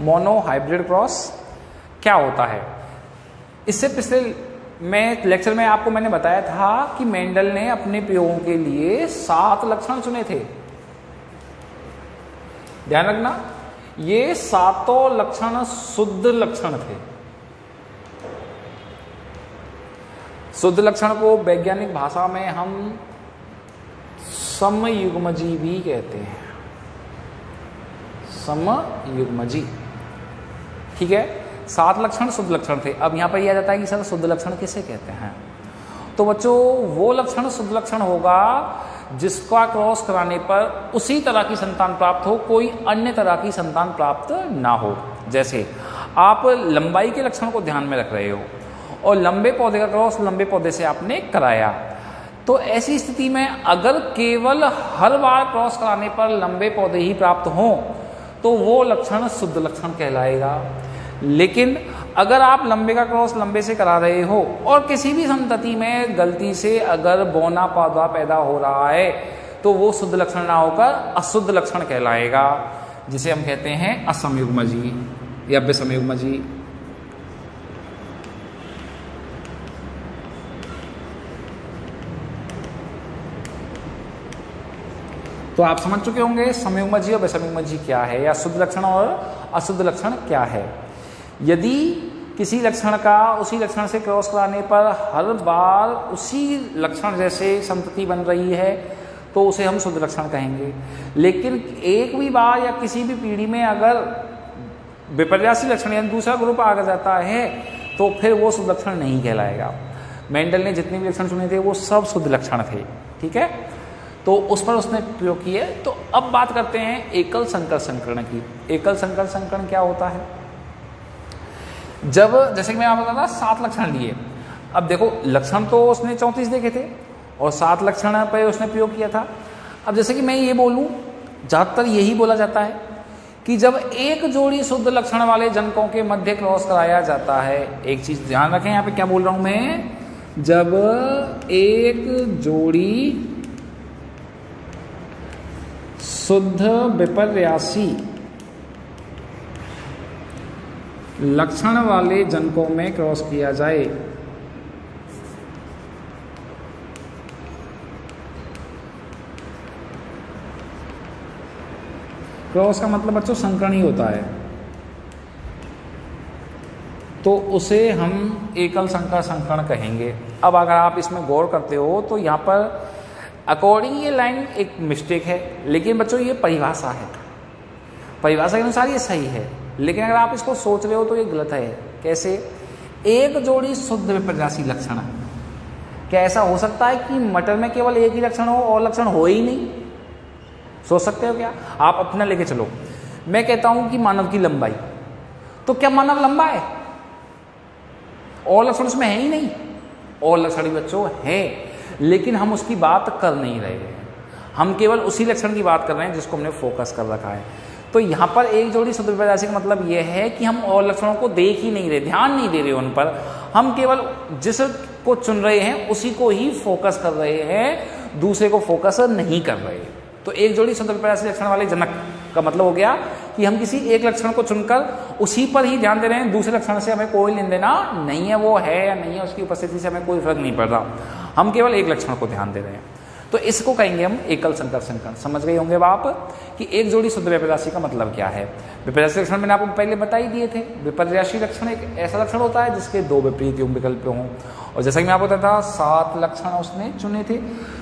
Mono hybrid cross क्या होता है? इससे पिछले लेक्चर में आपको मैंने बताया था कि मेंडल ने अपने प्रयोगों के लिए 7 लक्षण चुने थे। ध्यान रखना, ये 7 लक्षण शुद्ध लक्षण थे। शुद्ध लक्षण को वैज्ञानिक भाषा में हम समयुग्मजी भी कहते हैं, समयुग्मजी। ठीक है, 7 लक्षण शुद्ध लक्षण थे। अब यहां पर यह आ जाता है कि सर शुद्ध लक्षण किसे कहते हैं? तो बच्चों वो लक्षण शुद्ध लक्षण होगा जिसका क्रॉस कराने पर उसी तरह की संतान प्राप्त हो, कोई अन्य तरह की संतान प्राप्त ना हो। जैसे आप लंबाई के लक्षण को ध्यान में रख रहे हो और लंबे पौधे का क्रॉस लंबे पौधे से आपने कराया, तो ऐसी स्थिति में अगर केवल हर बार क्रॉस कराने पर लंबे पौधे ही प्राप्त हों तो वो लक्षण शुद्ध लक्षण कहलाएगा। लेकिन अगर आप लंबे का क्रॉस लंबे से करा रहे हो और किसी भी संतति में गलती से अगर बौना पौधा पैदा हो रहा है तो वो शुद्ध लक्षण ना होकर अशुद्ध लक्षण कहलाएगा, जिसे हम कहते हैं असमयुग्मजी या विषमयुग्मजी। तो आप समझ चुके होंगे समयुग्मजी और विषमयुग्मजी क्या है, या शुद्ध लक्षण और अशुद्ध लक्षण क्या है। यदि किसी लक्षण का उसी लक्षण से क्रॉस कराने पर हर बार उसी लक्षण जैसे संतति बन रही है तो उसे हम शुद्ध लक्षण कहेंगे। लेकिन एक भी बार या किसी भी पीढ़ी में अगर विपर्यासी लक्षण यानी दूसरा ग्रुप आ जाता है तो फिर वो शुद्ध लक्षण नहीं कहलाएगा। मेंडल ने जितने भी लक्षण चुने थे वो सब शुद्ध लक्षण थे। ठीक है, तो उस पर उसने प्रयोग किए। तो अब बात करते हैं एकल संकर संकरण की। एकल संकर संकरण क्या होता है? जब जैसे कि मैं आपको बता 7 लक्षण लिए, अब देखो लक्षण तो उसने 34 देखे थे और 7 लक्षण पर उसने प्रयोग किया था। अब जैसे कि मैं ये बोलूं, ज़्यादातर यही बोला जाता है कि जब एक जोड़ी शुद्ध लक्षण वाले जनकों के मध्य क्रॉस कराया जाता है, एक चीज ध्यान रखें यहाँ पे क्या बोल रहा हूं मैं, जब एक जोड़ी शुद्ध विपर्यासी लक्षण वाले जनकों में क्रॉस किया जाए क्रॉस का मतलब बच्चों संकरण ही होता है, तो उसे हम एकल संकर संकरण कहेंगे। अब अगर आप इसमें गौर करते हो तो यहाँ पर अकॉर्डिंग ये लाइन एक मिस्टेक है, लेकिन बच्चों ये परिभाषा है, परिभाषा के अनुसार ये सही है, लेकिन अगर आप इसको सोच रहे हो तो ये गलत है। कैसे? एक जोड़ी शुद्ध विपर्यासी लक्षण, क्या ऐसा हो सकता है कि मटर में केवल एक ही लक्षण हो और लक्षण हो ही नहीं? सोच सकते हो क्या? आप अपना लेके चलो, मैं कहता हूं कि मानव की लंबाई, तो क्या मानव लंबा है? और लक्षण उसमें है ही नहीं। और लक्षण भी बच्चों है, लेकिन हम उसकी बात कर नहीं रहे हैं, हम केवल उसी लक्षण की बात कर रहे हैं जिसको हमने फोकस कर रखा है। तो यहाँ पर एक जोड़ी शुद्ध विपर्यासी का मतलब यह है कि हम और लक्षणों को देख ही नहीं रहे, ध्यान नहीं दे रहे उन पर, हम केवल जिस को चुन रहे हैं उसी को ही फोकस कर रहे हैं, दूसरे को फोकस नहीं कर रहे। तो एक जोड़ी शुद्ध विपर्यासी लक्षण वाले जनक का मतलब हो गया कि हम किसी एक लक्षण को चुनकर उसी पर ही ध्यान दे रहे हैं, दूसरे लक्षण से हमें कोई लेन देना नहीं है, वो है या नहीं है उसकी उपस्थिति से हमें कोई फर्क नहीं पड़ रहा, हम केवल एक लक्षण को ध्यान दे रहे हैं। तो इसको कहेंगे हम एकल संकर संकरण। समझ गए होंगे आप कि एक जोड़ी शुद्ध विपर्यासी का मतलब क्या है। विपर्यासी लक्षण मैंने आपको पहले बता ही दिए थे। विपर्यासी लक्षण एक ऐसा लक्षण होता है जिसके 2 विपरीत युग्म विकल्प हों, और जैसा कि मैं आपको बताया था 7 लक्षण उसने चुने थे।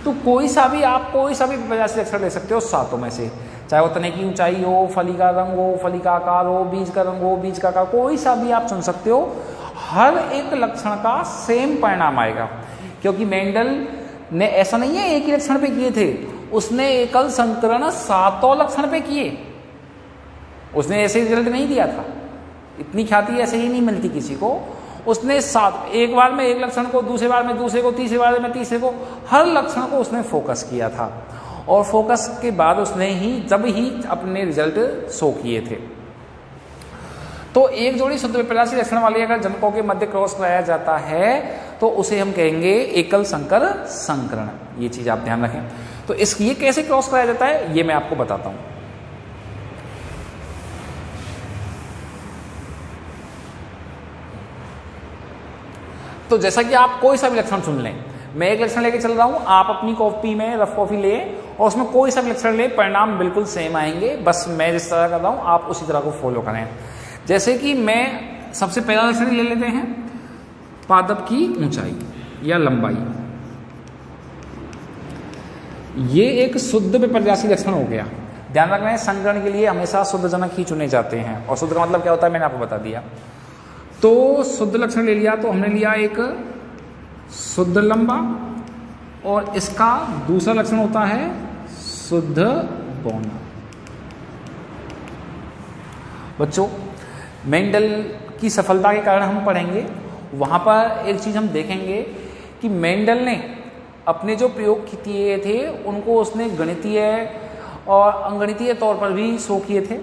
तो कोई सा भी विपर्यासी लक्षण ले सकते हो 7 में से, चाहे वो तने की ऊंचाई हो, फली का रंग हो, फली का आकार हो, बीज का रंग हो, बीज का आकार, कोई सा भी आप चुन सकते हो। हर एक लक्षण का सेम परिणाम आएगा, क्योंकि मेंडल ने ऐसा नहीं है एक ही लक्षण पे किए थे, उसने एकल संकरण 7 लक्षण पे किए। उसने ऐसे रिजल्ट नहीं दिया था, इतनी ख्याति ऐसे ही नहीं मिलती किसी को। उसने 7 एक बार में एक लक्षण को, दूसरे बार में दूसरे को, तीसरे बार में तीसरे को, हर लक्षण को उसने फोकस किया था, और फोकस के बाद उसने जब ही अपने रिजल्ट शो किए थे। तो एक जोड़ी शुद्ध विपर्यासी लक्षण वाले अगर जनकों के मध्य क्रॉस कराया जाता है तो उसे हम कहेंगे एकल संकर संकरण। ये चीज आप ध्यान रखें। तो ये कैसे क्रॉस कराया जाता है ये मैं आपको बताता हूं। तो जैसा कि आप कोई सा भी लक्षण चुन लें, मैं एक लक्षण लेके चल रहा हूं, आप अपनी कॉपी में रफ कॉपी ले और उसमें कोई सा भी लक्षण ले, परिणाम बिल्कुल सेम आएंगे। बस मैं जिस तरह कर रहा हूं आप उसी तरह को फॉलो करें। जैसे कि मैं सबसे पहला लक्षण ले लेते हैं, पादप की ऊंचाई या लंबाई। ये एक शुद्ध विपर्यासी लक्षण हो गया। ध्यान रखना है, संकरण के लिए हमेशा शुद्ध जनक ही चुने जाते हैं, और शुद्ध का मतलब क्या होता है मैंने आपको बता दिया। तो शुद्ध लक्षण ले लिया, तो हमने लिया एक शुद्ध लंबा, और इसका दूसरा लक्षण होता है शुद्ध बौना। बच्चों, मेंडल की सफलता के कारण हम पढ़ेंगे, वहां पर एक चीज हम देखेंगे कि मेंडल ने अपने जो प्रयोग किए थे उनको उसने गणितीय और अंगणितीय तौर पर भी शो किए थे।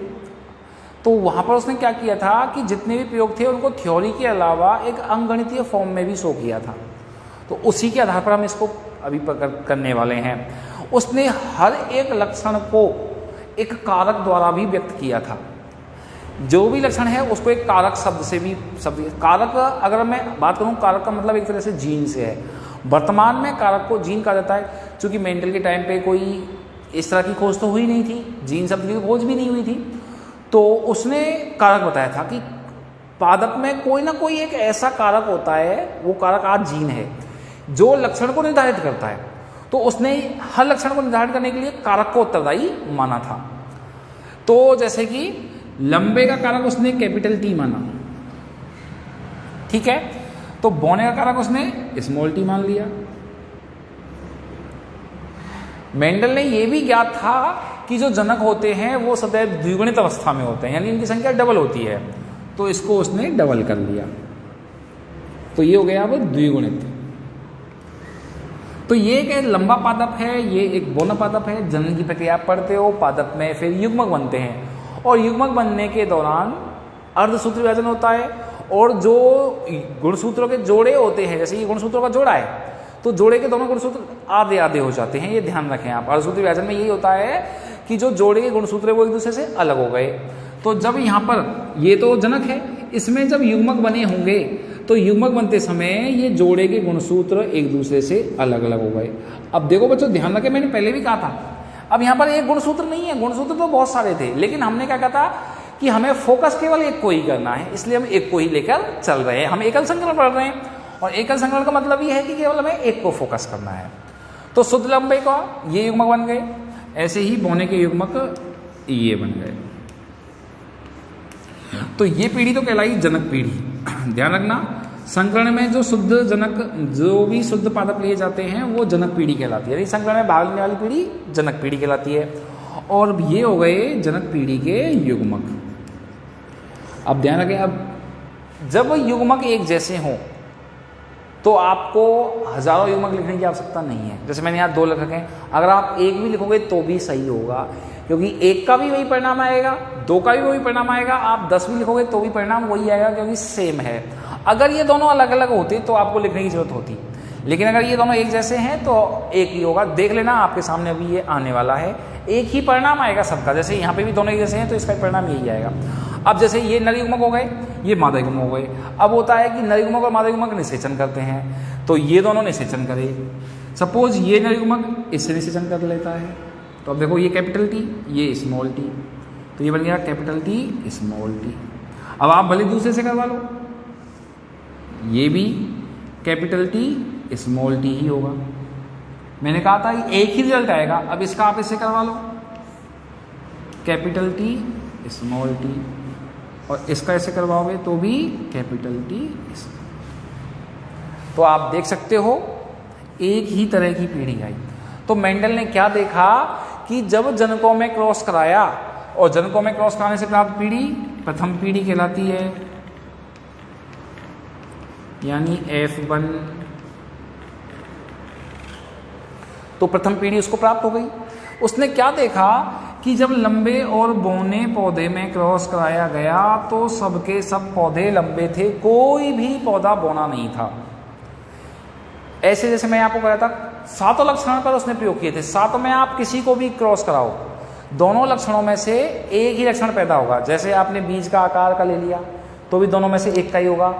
तो वहाँ पर उसने क्या किया था कि जितने भी प्रयोग थे उनको थ्योरी के अलावा एक अंगणितीय फॉर्म में भी शो किया था। तो उसी के आधार पर हम इसको अभी करने वाले हैं। उसने हर एक लक्षण को एक कारक द्वारा भी व्यक्त किया था। जो भी लक्षण है उसको एक कारक शब्द से भी, कारक अगर मैं बात करूं, कारक का मतलब एक तरह से जीन से है। वर्तमान में कारक को जीन कहा जाता है, क्योंकि मेंडल के टाइम पे कोई इस तरह की खोज तो हुई नहीं थी, जीन शब्द की खोज भी नहीं हुई थी। तो उसने कारक बताया था कि पादप में कोई ना कोई एक ऐसा कारक होता है, वो कारक आज जीन है, जो लक्षण को निर्धारित करता है। तो उसने हर लक्षण को निर्धारित करने के लिए कारक को उत्तरदायी माना था। तो जैसे कि लंबे का कारक उसने कैपिटल टी माना, ठीक है। तो बौने का कारक उसने स्मॉल टी मान लिया। मेंडल ने यह भी ज्ञात था कि जो जनक होते हैं वो सदैव द्विगुणित अवस्था में होते हैं, यानी इनकी संख्या डबल होती है। तो इसको उसने डबल कर लिया, तो ये हो गया अब द्विगुणित। तो ये एक लंबा पादप है, ये एक बौना पादप है। जनन की प्रक्रिया पढ़ते हो, पादप में फिर युग्मक बनते हैं, और युग्मक बनने के दौरान अर्धसूत्र विभाजन होता है, और जो गुणसूत्रों के जोड़े होते हैं, जैसे ये गुणसूत्रों का जोड़ा है, तो जोड़े के दोनों गुणसूत्र आधे आधे हो जाते हैं। ये ध्यान रखें आप, अर्धसूत्र विभाजन में यही होता है कि जो जोड़े के गुणसूत्र है वो एक दूसरे से अलग हो गए। तो जब यहाँ पर ये तो जनक है, इसमें जब युग्मक बने होंगे तो युग्मक बनते समय ये जोड़े के गुणसूत्र एक दूसरे से अलग अलग हो गए। अब देखो बच्चों, ध्यान रखें, मैंने पहले भी कहा था, अब यहाँ पर एक गुणसूत्र नहीं है, गुणसूत्र तो बहुत सारे थे, लेकिन हमने क्या कहा था कि हमें फोकस केवल एक को ही करना है, इसलिए हम एक को ही लेकर चल रहे हैं। हम एकल संकलन पढ़ रहे हैं, और एकल संकलन का मतलब ये है कि केवल हमें एक को फोकस करना है। तो शुद्ध लंबे का ये युग्मक बन गए, ऐसे ही बौने के युग्मक ये बन गए। तो ये पीढ़ी तो कहलाई जनक पीढ़ी। ध्यान रखना, संकरण में जो शुद्ध जनक, जो भी शुद्ध पादप लिए जाते हैं वो जनक पीढ़ी कहलाती है, यानी संकरण में भाग लेने वाली पीढ़ी जनक पीढ़ी कहलाती है। और ये हो गए जनक पीढ़ी के युग्मक। अब ध्यान रखें, अब जब युग्मक एक जैसे हों तो आपको हजारों युग्मक लिखने की आवश्यकता नहीं है। जैसे मैंने यहाँ 2 लिख रखे हैं, अगर आप एक भी लिखोगे तो भी सही होगा, क्योंकि एक का भी वही परिणाम आएगा, 2 का भी वही परिणाम आएगा, आप 10 भी लिखोगे तो भी परिणाम वही आएगा, क्योंकि सेम है। अगर ये दोनों अलग अलग होते तो आपको लिखने की जरूरत होती, लेकिन अगर ये दोनों एक जैसे हैं तो एक ही होगा। देख लेना, आपके सामने अभी ये आने वाला है, एक ही परिणाम आएगा सबका। जैसे यहाँ पे भी दोनों एक जैसे हैं तो इसका परिणाम यही आएगा। अब जैसे ये नर युग्मक हो गए, ये मादा युग्मक हो गए। अब होता है कि नर युग्मक और मादा युग्मक निषेचन करते हैं, तो ये दोनों निषेचन करे। सपोज ये नर युग्मक इससे निषेचन कर लेता है, तो अब देखो ये कैपिटल टी, ये स्मॉल टी, तो ये बन गया कैपिटल टी स्मॉल टी। अब आप भले दूसरे से करवा लो, ये भी कैपिटल टी स्मॉल टी ही होगा। मैंने कहा था एक ही रिजल्ट आएगा। अब इसका आप इससे करवा लो, कैपिटल टी स्मॉल टी, और इसका ऐसे करवाओगे तो भी कैपिटल टी। तो आप देख सकते हो एक ही तरह की पीढ़ी आई। तो मेंडल ने क्या देखा कि जब जनकों में क्रॉस कराया, और जनकों में क्रॉस कराने से प्राप्त पीढ़ी प्रथम पीढ़ी कहलाती है, यानी F1। तो प्रथम पीढ़ी उसको प्राप्त हो गई। उसने क्या देखा कि जब लंबे और बौने पौधे में क्रॉस कराया गया तो सबके सब पौधे लंबे थे, कोई भी पौधा बौना नहीं था। ऐसे जैसे मैं आपको कहा था 7 लक्षणों पर उसने प्रयोग किए थे। 7 में आप किसी को भी क्रॉस कराओ, दोनों लक्षणों में से एक ही लक्षण पैदा होगा। जैसे आपने बीज का आकार का ले लिया तो भी दोनों में से एक का ही होगा।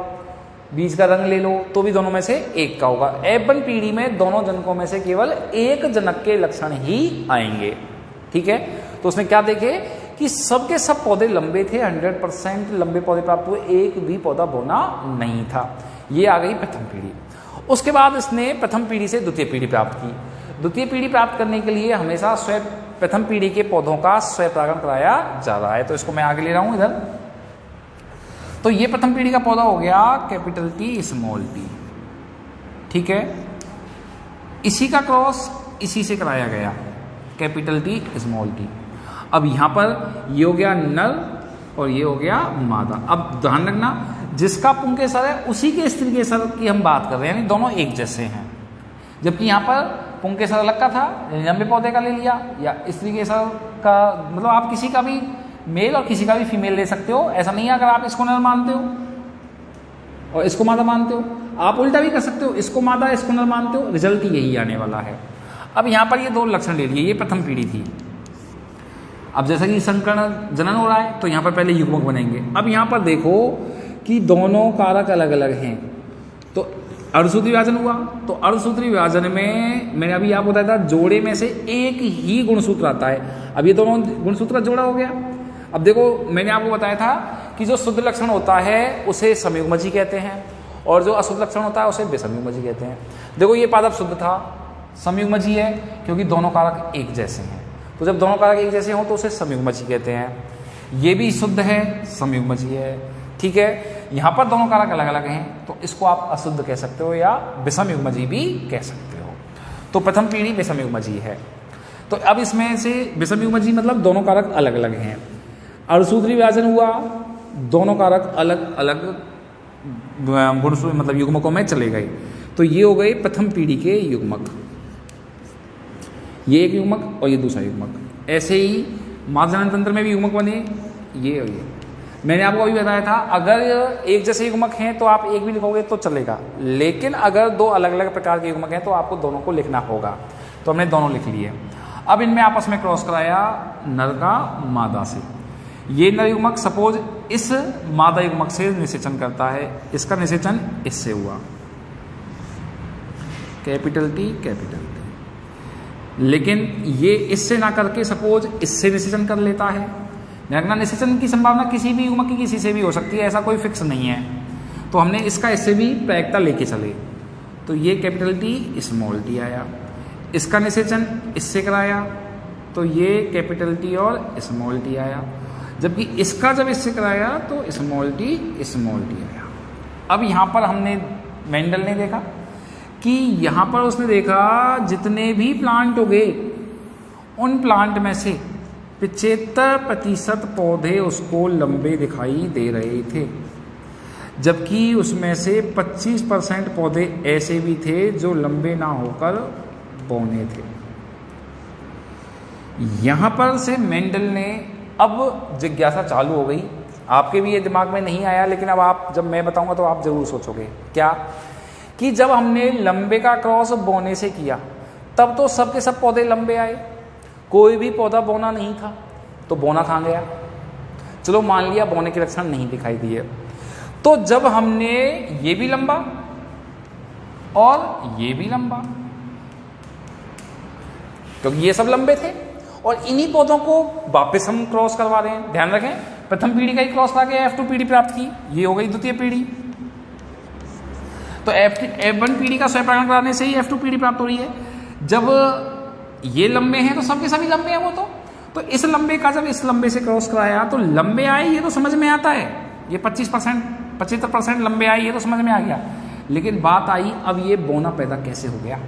बीज का रंग ले लो तो भी दोनों में से एक का होगा। F1 पीढ़ी में दोनों जनकों में से केवल एक जनक के लक्षण ही आएंगे। ठीक है, तो उसने क्या देखे कि सबके सब पौधे लंबे थे, 100% लंबे पौधे प्राप्त हुए, एक भी पौधा बोना नहीं था। ये आ गई प्रथम पीढ़ी। उसके बाद इसने प्रथम पीढ़ी से द्वितीय पीढ़ी प्राप्त की। द्वितीय पीढ़ी प्राप्त करने के लिए हमेशा प्रथम पीढ़ी के पौधों का स्वयंपरागण कराया जा रहा है। तो इसको मैं आगे ले रहा हूं इधर। तो ये प्रथम पीढ़ी का पौधा हो गया कैपिटल टी स्मॉल टी। ठीक है, इसी का क्रॉस इसी से कराया गया, कैपिटल टी स्मॉल टी। अब यहां पर ये हो गया नर और ये हो गया मादा। अब ध्यान रखना, जिसका पुंकेसर है उसी के स्त्रीकेसर की हम बात कर रहे हैं, यानी दोनों एक जैसे हैं। जबकि यहाँ पर पुंकेसर अलग का था, लंबे पौधे का ले लिया, या स्त्रीकेसर का, मतलब आप किसी का भी मेल और किसी का भी फीमेल ले सकते हो। ऐसा नहीं है अगर आप इसको नर मानते हो और इसको मादा मानते हो, आप उल्टा भी कर सकते हो, इसको मादा इसको नर मानते हो, रिजल्ट यही आने वाला है। अब यहाँ पर ये दो लक्षण ले लिए, ये प्रथम पीढ़ी थी। अब जैसा कि संकरण जनन हो रहा है तो यहाँ पर पहले युग्मक बनेंगे। अब यहाँ पर देखो कि दोनों कारक अलग अलग हैं। तो अर्धसूत्री विभाजन हुआ, तो अर्धसूत्री विभाजन में मैंने अभी आपको बताया था जोड़े में से एक ही गुणसूत्र आता है। अब ये दोनों गुणसूत्र जोड़ा हो गया। अब देखो मैंने आपको बताया था कि जो शुद्ध लक्षण होता है उसे संयुग्मजी कहते हैं और जो अशुद्ध लक्षण होता है उसे विसंयुग्मजी कहते हैं। देखो ये पादप शुद्ध था, संयुग्मजी है क्योंकि दोनों कारक एक जैसे हैं। तो जब दोनों कारक एक जैसे हों तो उसे संयुग्मजी कहते हैं। ये भी शुद्ध है, संयुग्मजी है। ठीक है, यहाँ पर दोनों कारक अलग अलग हैं तो इसको आप अशुद्ध कह सकते हो या विषमयुग्मजी भी कह सकते हो। तो प्रथम पीढ़ी विषमयुग्मजी है। तो अब इसमें से विषमयुग्मजी मतलब दोनों कारक अलग अलग हैं। अर्धसूत्री विभाजन हुआ, दोनों कारक अलग अलग गुण मतलब युग्मकों में चले गए। तो ये हो गए प्रथम पीढ़ी के युग्मक, ये एक युग्मक और ये दूसरा युग्मक। ऐसे ही मादा जनन तंत्र में भी युग्मक बने, ये और ये। मैंने आपको अभी बताया था अगर एक जैसे युग्मक हैं तो आप एक भी लिखोगे तो चलेगा, लेकिन अगर दो अलग अलग प्रकार के युग्मक हैं तो आपको दोनों को लिखना होगा। तो हमने दोनों लिख लिए। अब इनमें आपस में क्रॉस कराया नर का मादा से। ये नर युग्मक सपोज इस मादा युग्मक से निषेचन करता है, इसका निषेचन इससे हुआ, कैपिटल टी कैपिटल टी। लेकिन ये इससे ना करके सपोज इससे निषेचन कर लेता है। निषेचन की संभावना किसी भी युग्मक की किसी से भी हो सकती है, ऐसा कोई फिक्स नहीं है। तो हमने इसका इससे भी प्रायिकता लेके चले। तो ये कैपिटल टी स्मॉल टी आया, इसका निषेचन इससे कराया तो ये कैपिटल टी और स्मॉल टी आया, जबकि इसका जब इससे कराया तो स्मॉल टी आया। अब यहाँ पर हमने मेंडल ने देखा कि यहाँ पर उसने देखा जितने भी प्लांट उगे उन प्लांट में से 75% पौधे उसको लंबे दिखाई दे रहे थे, जबकि उसमें से 25% पौधे ऐसे भी थे जो लंबे ना होकर बौने थे। यहां पर से मेंडल ने अब जिज्ञासा चालू हो गई। आपके भी ये दिमाग में नहीं आया, लेकिन अब आप जब मैं बताऊंगा तो आप जरूर सोचोगे क्या कि जब हमने लंबे का क्रॉस बौने से किया तब तो सबके सब पौधे लंबे आए, कोई भी पौधा बौना नहीं था, तो बौना कहाँ गया? चलो मान लिया बौने के लक्षण नहीं दिखाई दिए। तो जब हमने ये भी लंबा और ये भी लंबा, क्योंकि ये सब लंबे थे और इन्हीं पौधों को वापस हम क्रॉस करवा रहे हैं। ध्यान रखें, प्रथम पीढ़ी का ही क्रॉस करा के F2 पीढ़ी प्राप्त की, ये हो गई द्वितीय पीढ़ी। तो F1 पीढ़ी का स्वयंपरागण कराने से ही F2 पीढ़ी प्राप्त हो रही है। जब ये लंबे हैं तो सबके सभी लंबे हैं वो तो इस लंबे का जब इस लंबे से क्रॉस कराया तो लंबे आए, ये तो समझ में आता है। ये 75% लंबे आए, ये तो समझ में आ गया। लेकिन बात आई अब ये बौना पैदा कैसे हो गया?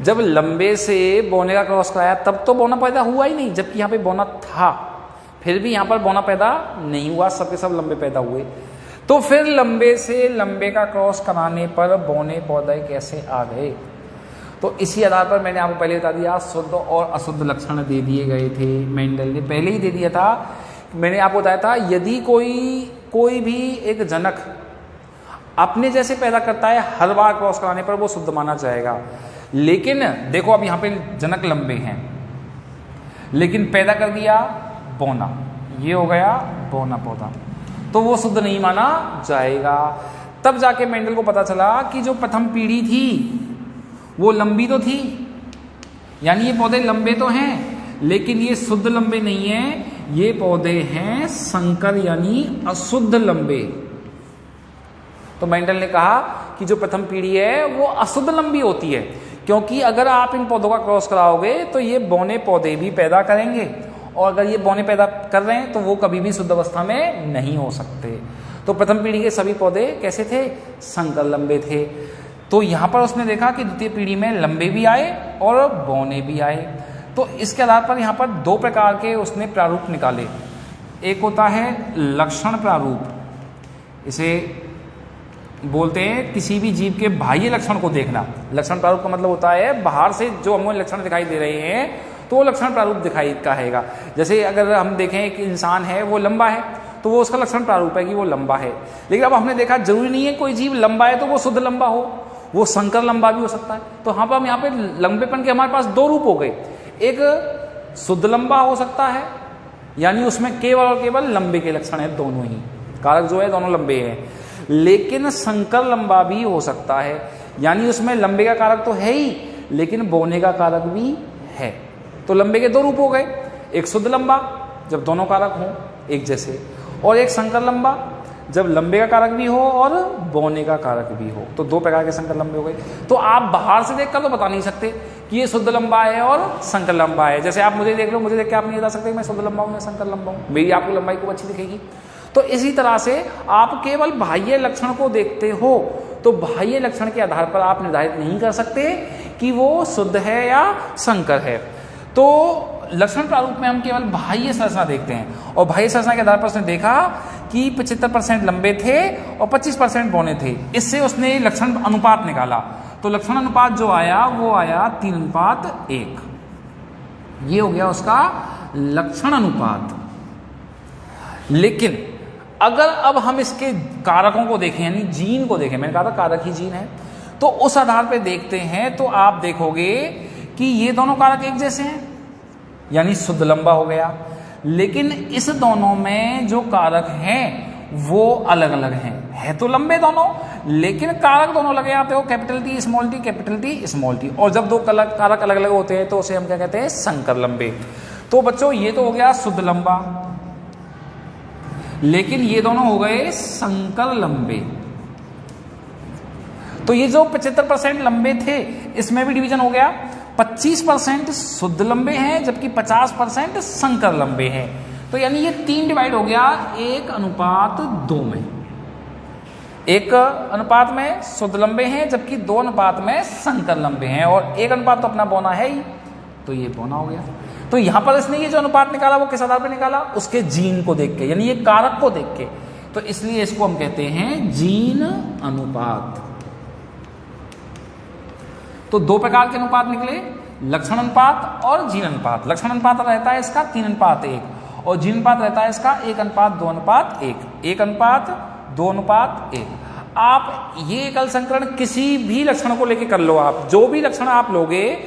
जब लंबे से बौने का क्रॉस कराया तब तो बौना पैदा हुआ ही नहीं, जबकि यहाँ पे बौना था, फिर भी यहाँ पर बौना पैदा नहीं हुआ, सबके सब लंबे पैदा हुए। तो फिर लंबे से लंबे का क्रॉस कराने पर बौने पौधे कैसे आ गए? तो इसी आधार पर मैंने आपको पहले बता दिया, शुद्ध और अशुद्ध लक्षण दे दिए गए थे। मेंडल ने पहले ही दे दिया था। मैंने आपको बताया था यदि कोई भी एक जनक अपने जैसे पैदा करता है, हर बार क्रॉस कराने पर वो शुद्ध माना जाएगा। लेकिन देखो अब यहाँ पे जनक लंबे हैं, लेकिन पैदा कर दिया बौना, ये हो गया बौना पौधा, तो वो शुद्ध नहीं माना जाएगा। तब जाके मेंडल को पता चला कि जो प्रथम पीढ़ी थी वो लंबी तो थी, यानी ये पौधे लंबे तो हैं, लेकिन ये शुद्ध लंबे नहीं है, ये पौधे हैं संकर यानी अशुद्ध लंबे। तो मेंडल ने कहा कि जो प्रथम पीढ़ी है वो अशुद्ध लंबी होती है, क्योंकि अगर आप इन पौधों का क्रॉस कराओगे तो ये बौने पौधे भी पैदा करेंगे, और अगर ये बौने पैदा कर रहे हैं तो वो कभी भी शुद्ध अवस्था में नहीं हो सकते। तो प्रथम पीढ़ी के सभी पौधे कैसे थे? संकर लंबे थे। तो यहाँ पर उसने देखा कि द्वितीय पीढ़ी में लंबे भी आए और बौने भी आए। तो इसके आधार पर यहाँ पर दो प्रकार के उसने प्रारूप निकाले। एक होता है लक्षण प्रारूप, इसे बोलते हैं किसी भी जीव के बाह्य लक्षण को देखना। लक्षण प्रारूप का मतलब होता है बाहर से जो हमें लक्षण दिखाई दे रहे हैं तो वो लक्षण प्रारूप दिखाई कहेगा। जैसे अगर हम देखें कि इंसान है वो लंबा है तो वो उसका लक्षण प्रारूप है कि वो लंबा है। लेकिन अब हमने देखा जरूरी नहीं है कोई जीव लंबा है तो वो शुद्ध लंबा हो, वो संकर लंबा भी हो सकता है। तो हाँ, पर यहाँ पे लंबेपन के हमारे पास दो रूप हो गए, एक शुद्ध लंबा हो सकता है यानी उसमें केवल और केवल लंबे के लक्षण है, दोनों ही कारक जो है दोनों लंबे हैं। लेकिन संकर लंबा भी हो सकता है यानी उसमें लंबे का कारक तो है ही लेकिन बौने का कारक भी है। तो लंबे के दो रूप हो गए, एक शुद्ध लंबा जब दोनों कारक हों एक जैसे, और एक संकर लंबा जब लंबे का कारक भी हो और बौने का कारक भी हो। तो दो प्रकार के संकर लंबे हो गए। तो आप बाहर से देखकर तो बता नहीं सकते कि ये शुद्ध लंबा है और संकर लंबा है। जैसे आप मुझे देख लो, मुझे देख के आप नहीं बता सकते मैं शुद्ध लंबा हूँ या संकर लंबा हूँ, मेरी आपको लंबाई खूब अच्छी दिखेगी। तो इसी तरह से आप केवल बाह्य लक्षण को देखते हो तो बाह्य लक्षण के आधार पर आप निर्धारित नहीं कर सकते कि वो शुद्ध है या संकर है। तो लक्षण प्रारूप में हम केवल बाह्य संरचना देखते हैं, और बाह्य संरचना के आधार पर उसने देखा कि 75% लंबे थे और 25% बौने थे। इससे उसने लक्षण अनुपात निकाला। तो लक्षण अनुपात जो आया वो आया 3:1। ये हो गया उसका लक्षण अनुपात। लेकिन अगर अब हम इसके कारकों को देखें यानी जीन को देखें, मैंने कहा था कारक ही जीन है, तो उस आधार पर देखते हैं तो आप देखोगे कि ये दोनों कारक एक जैसे हैं यानी शुद्ध लंबा हो गया। लेकिन इस दोनों में जो कारक हैं वो अलग अलग हैं, है तो लंबे दोनों लेकिन कारक दोनों लगे आते हो कैपिटल टी स्मॉल टी। और जब दो कारक अलग अलग होते हैं तो उसे हम क्या कहते हैं? संकर लंबे। तो बच्चों ये तो हो गया शुद्ध लंबा, लेकिन ये दोनों हो गए संकर लंबे। तो ये जो 75% लंबे थे इसमें भी डिवीजन हो गया, 25% शुद्ध लंबे हैं जबकि 50% संकर लंबे हैं। तो यानी ये 3 डिवाइड हो गया 1:2 में। 1 अनुपात में शुद्ध लंबे हैं जबकि 2 अनुपात में संकर लंबे हैं, और 1 अनुपात तो अपना बौना है ही, तो ये बौना हो गया। तो यहां पर इसने ये जो अनुपात निकाला वो किस आधार पर निकाला? उसके जीन को देख के यानी ये कारक को देख के। तो इसलिए इसको हम कहते हैं जीन अनुपात। तो दो प्रकार के अनुपात निकले, लक्षण अनुपात और जीन अनुपात। लक्षण अनुपात रहता है इसका 3:1 और जीन अनुपात रहता है इसका 1:2:1। 1:2:1। आप ये एकल संकरण किसी भी लक्षण को लेके कर लो, आप जो भी लक्षण आप लोगे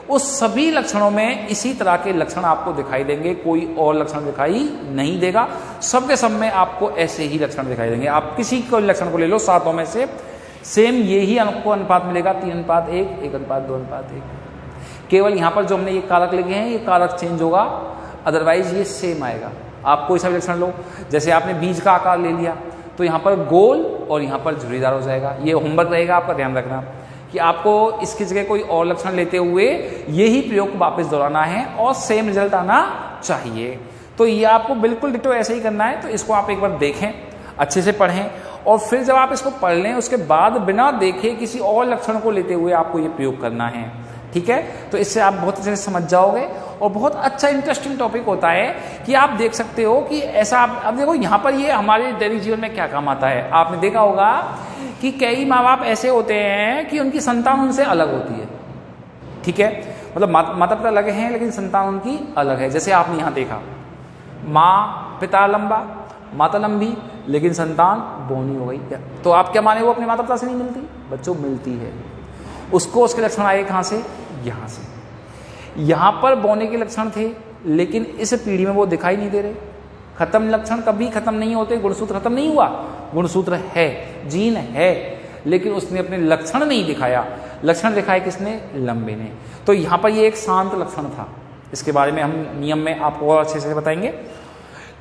उस सभी लक्षणों में इसी तरह के लक्षण आपको दिखाई देंगे, कोई और लक्षण दिखाई नहीं देगा। सब के सब में आपको ऐसे ही लक्षण दिखाई देंगे। आप किसी कोई लक्षण को ले लो, सातों में से सेम यही आपको अनुपात मिलेगा, 3:1, 1:2:1। केवल यहाँ पर जो हमने ये कारक लगे हैं ये कारक चेंज होगा, अदरवाइज ये सेम आएगा। आप कोई सा भी लक्षण लो, जैसे आपने बीज का आकार ले लिया तो यहाँ पर गोल और यहाँ पर झुर्रीदार हो जाएगा। ये होमवर्क रहेगा, आपका ध्यान रखना कि आपको इसकी जगह कोई और लक्षण लेते हुए यही प्रयोग वापस दोहराना है और सेम रिजल्ट आना चाहिए। तो ये आपको बिल्कुल डिटो ऐसे ही करना है। तो इसको आप एक बार देखें, अच्छे से पढ़ें, और फिर जब आप इसको पढ़ लें उसके बाद बिना देखे किसी और लक्षण को लेते हुए आपको ये प्रयोग करना है, ठीक है? तो इससे आप बहुत अच्छे से समझ जाओगे और बहुत अच्छा इंटरेस्टिंग टॉपिक होता है कि आप देख सकते हो कि ऐसा अब देखो यहाँ पर ये हमारे दैनिक जीवन में क्या काम आता है। आपने देखा होगा कि कई माँ बाप ऐसे होते हैं कि उनकी संतान उनसे अलग होती है, ठीक है? मतलब माता पिता अलग हैं लेकिन संतान उनकी अलग है। जैसे आपने यहाँ देखा, माँ पिता लंबा, माता लंबी, लेकिन संतान बौनी हो गई। तो आप क्या माने वो अपने माता पिता से नहीं मिलती? बच्चों मिलती है। उसको उसके लक्षण आए कहाँ से? यहाँ से। यहाँ पर बौने के लक्षण थे लेकिन इस पीढ़ी में वो दिखाई नहीं दे रहे, खत्म लक्षण कभी खत्म नहीं होते, गुणसूत्र खत्म नहीं हुआ, गुणसूत्र है, जीन है, लेकिन उसने अपने लक्षण नहीं दिखाया। लक्षण दिखाए किसने? लंबे ने। तो यहाँ पर ये एक शांत लक्षण था, इसके बारे में हम नियम में आपको और अच्छे से बताएंगे।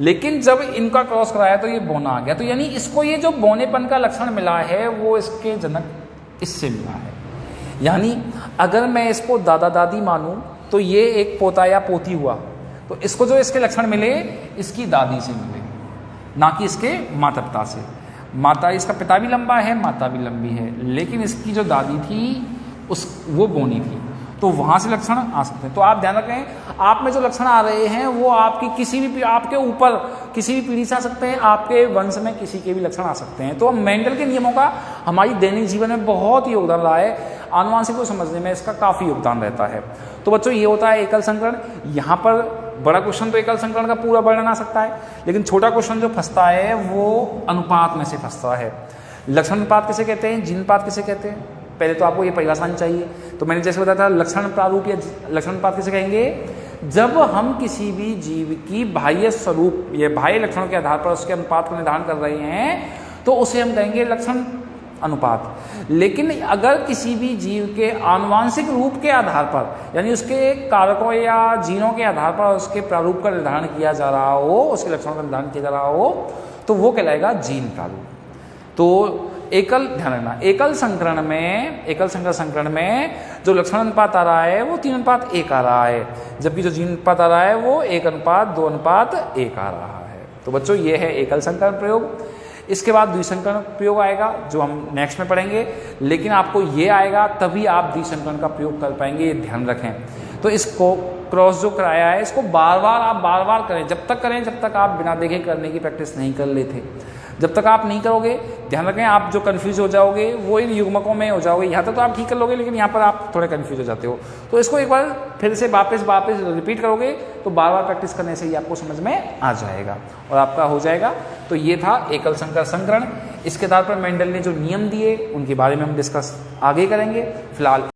लेकिन जब इनका क्रॉस कराया तो ये बौना आ गया, तो यानी इसको ये जो बौनेपन का लक्षण मिला है वो इसके जनक इससे मिला है। यानी अगर मैं इसको दादा दादी मानूं तो ये एक पोता या पोती हुआ, तो इसको जो इसके लक्षण मिले इसकी दादी से मिले, ना कि इसके माता पिता से। माता, इसका पिता भी लंबा है, माता भी लंबी है, लेकिन इसकी जो दादी थी वो बौनी थी, तो वहाँ से लक्षण आ सकते हैं। तो आप ध्यान रखें, आप में जो लक्षण आ रहे हैं वो आपकी किसी भी, आपके ऊपर किसी भी पीढ़ी से आ सकते हैं, आपके वंश में किसी के भी लक्षण आ सकते हैं। तो मेंडल के नियमों का हमारी दैनिक जीवन में बहुत ही योगदान रहा है, आनुवंशिक को समझने में इसका काफ़ी योगदान रहता है। तो बच्चों ये होता है एकल संकरण। यहाँ पर बड़ा क्वेश्चन तो एकल संकरण का पूरा वर्णन आ सकता है, लेकिन छोटा क्वेश्चन जो फंसता है वो अनुपात में से फंसता है। लक्षण अनुपात किसे कहते हैं, जीन अनुपात किसे कहते हैं, पहले तो आपको ये परिभाषा आनी चाहिए। तो मैंने जैसे बताया था, लक्षण प्रारूप या लक्षण अनुपात किसे कहेंगे? जब हम किसी भी जीव की बाह्य स्वरूप या बाह्य लक्षणों के आधार पर उसके अनुपात को निर्धारण कर रहे हैं तो उसे हम कहेंगे लक्षण अनुपात। लेकिन अगर किसी भी जीव के आनुवांशिक रूप के आधार पर, यानी उसके कारकों या जीनों के आधार पर उसके प्रारूप का निर्धारण किया जा रहा हो, उसके लक्षणों का निर्धारण किया जा रहा हो, तो वो कहलाएगा जीन प्रारूप। तो एकल, ध्यान रखना, एकल संकरण में जो लक्षण अनुपात आ रहा है वो 3:1 आ रहा है, जबकि जो जीन अनुपात आ रहा है वो 1:2:1 आ रहा है। तो बच्चों ये है एकल संकरण प्रयोग। इसके बाद द्विसंकरण प्रयोग आएगा जो हम नेक्स्ट में पढ़ेंगे, लेकिन आपको ये आएगा तभी आप द्विसंकरण का प्रयोग कर पाएंगे, ये ध्यान रखें। तो इसको क्रॉस जो कराया है इसको बार बार करें, जब तक करें जब तक आप बिना देखे करने की प्रैक्टिस नहीं कर लेते। जब तक आप नहीं करोगे, ध्यान रखें, आप जो कंफ्यूज हो जाओगे वो इन युग्मकों में हो जाओगे। यहाँ तक तो आप ठीक कर लोगे, लेकिन यहाँ पर आप थोड़े कंफ्यूज हो जाते हो। तो इसको एक बार फिर से वापस रिपीट करोगे तो बार बार प्रैक्टिस करने से ही आपको समझ में आ जाएगा और आपका हो जाएगा। तो ये था एकल संकर संकरण। इसके आधार पर मेंडल ने जो नियम दिए उनके बारे में हम डिस्कस आगे करेंगे। फिलहाल